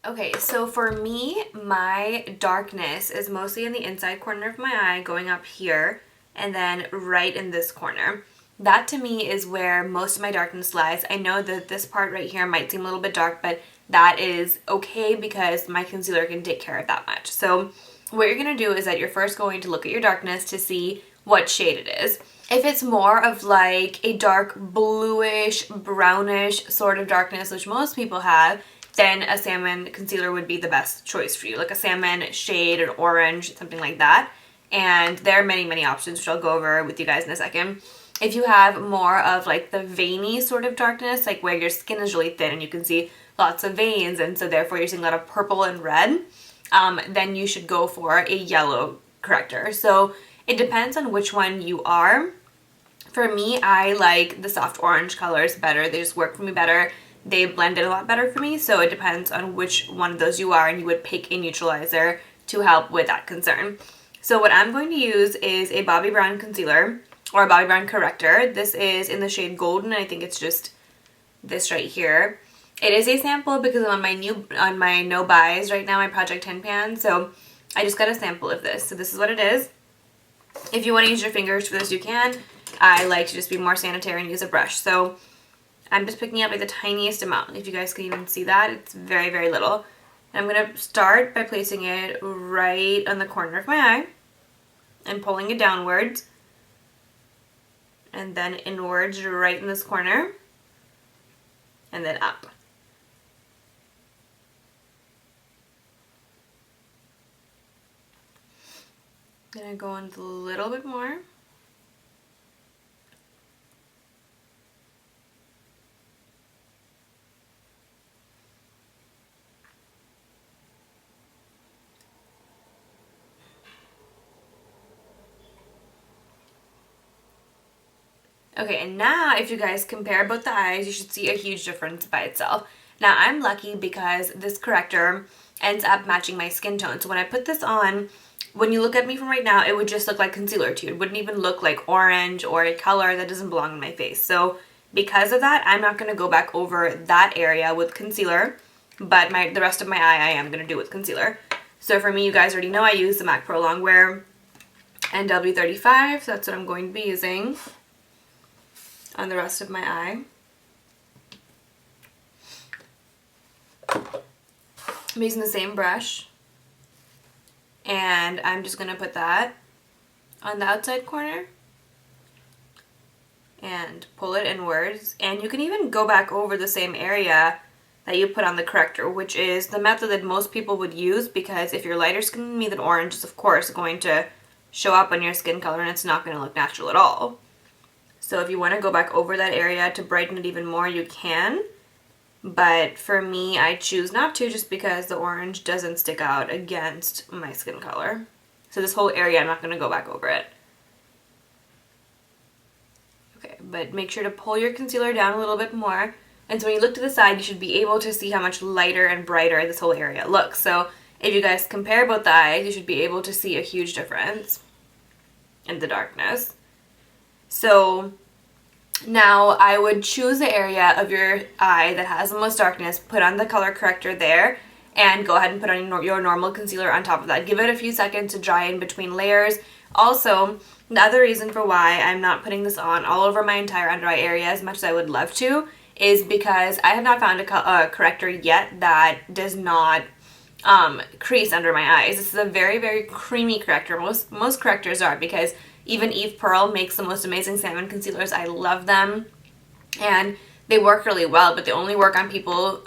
Okay, so for me, my darkness is mostly in the inside corner of my eye, going up here, and then right in this corner. That to me is where most of my darkness lies. I know that this part right here might seem a little bit dark, but that is okay because my concealer can take care of that much. So what you're going to do is that you're first going to look at your darkness to see what shade it is. If it's more of like a dark bluish, brownish sort of darkness, which most people have, then a salmon concealer would be the best choice for you. Like a salmon shade, an orange, something like that. And there are many, many options, which I'll go over with you guys in a second. If you have more of like the veiny sort of darkness, like where your skin is really thin and you can see lots of veins, and so therefore you're seeing a lot of purple and red, then you should go for a yellow corrector. So it depends on which one you are. For me, I like the soft orange colors better. They just work for me better. They blend in a lot better for me, so it depends on which one of those you are, and you would pick a neutralizer to help with that concern. So what I'm going to use is a Bobbi Brown concealer, or a Bobbi Brown corrector. This is in the shade Golden. I think it's just this right here. It is a sample because I'm on my no buys right now, my Project 10 pan, so I just got a sample of this. So this is what it is. If you want to use your fingers for this, you can. I like to just be more sanitary and use a brush. So I'm just picking up like the tiniest amount. If you guys can even see that, it's very, very little. And I'm going to start by placing it right on the corner of my eye and pulling it downwards and then inwards right in this corner and then up. I'm going to go in a little bit more. Okay, and now if you guys compare both the eyes, you should see a huge difference by itself. Now I'm lucky because this corrector ends up matching my skin tone. So when I put this on, when you look at me from right now, it would just look like concealer to you. It wouldn't even look like orange or a color that doesn't belong in my face. So because of that, I'm not going to go back over that area with concealer, but the rest of my eye I am going to do with concealer. So for me, you guys already know I use the MAC Pro Longwear NW35, so that's what I'm going to be using on the rest of my eye. I'm using the same brush, and I'm just going to put that on the outside corner and pull it inwards. And you can even go back over the same area that you put on the corrector, which is the method that most people would use, because if you're lighter skinned than me, then orange is of course going to show up on your skin color and it's not going to look natural at all. So if you want to go back over that area to brighten it even more, you can. But for me, I choose not to, just because the orange doesn't stick out against my skin color. So this whole area, I'm not going to go back over it. Okay, but make sure to pull your concealer down a little bit more. And so when you look to the side, you should be able to see how much lighter and brighter this whole area looks. So if you guys compare both the eyes, you should be able to see a huge difference in the darkness. So now I would choose the area of your eye that has the most darkness, put on the color corrector there, and go ahead and put on your normal concealer on top of that. Give it a few seconds to dry in between layers. Also, the other reason for why I'm not putting this on all over my entire under eye area as much as I would love to is because I have not found a corrector yet that does not crease under my eyes. This is a very, very creamy corrector. Most correctors are, because even Eve Pearl makes the most amazing salmon concealers. I love them, and they work really well, but they only work on people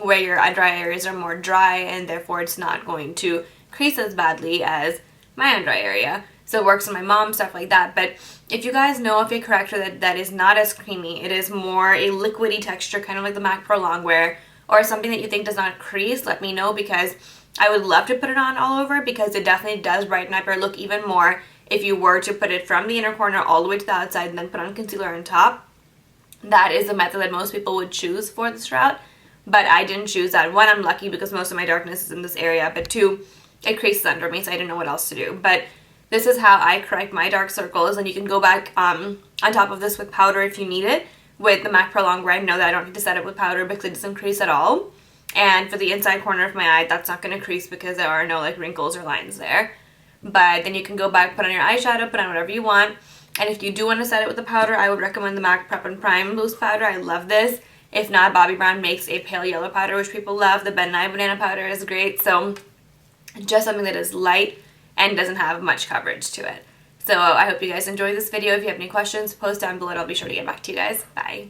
where your under eye areas are more dry, and therefore it's not going to crease as badly as my under eye area. So it works on my mom, stuff like that. But if you guys know of a corrector that is not as creamy, it is more a liquidy texture, kind of like the MAC Pro Longwear, or something that you think does not crease, let me know, because I would love to put it on all over, because it definitely does brighten up your look even more if you were to put it from the inner corner all the way to the outside and then put on concealer on top. That is the method that most people would choose for this route, but I didn't choose that. One, I'm lucky because most of my darkness is in this area, but two, it creases under me, so I didn't know what else to do. But this is how I correct my dark circles, and you can go back on top of this with powder if you need it. With the MAC Pro Longwear, I know that I don't need to set it with powder because it doesn't crease at all. And for the inside corner of my eye, that's not going to crease because there are no like wrinkles or lines there. But then you can go back, put on your eyeshadow, put on whatever you want. And if you do want to set it with a powder, I would recommend the MAC Prep and Prime loose powder. I love this. If not, Bobbi Brown makes a pale yellow powder, which people love. The Ben Nye banana powder is great. So just something that is light and doesn't have much coverage to it. So I hope you guys enjoyed this video. If you have any questions, post down below. I'll be sure to get back to you guys. Bye.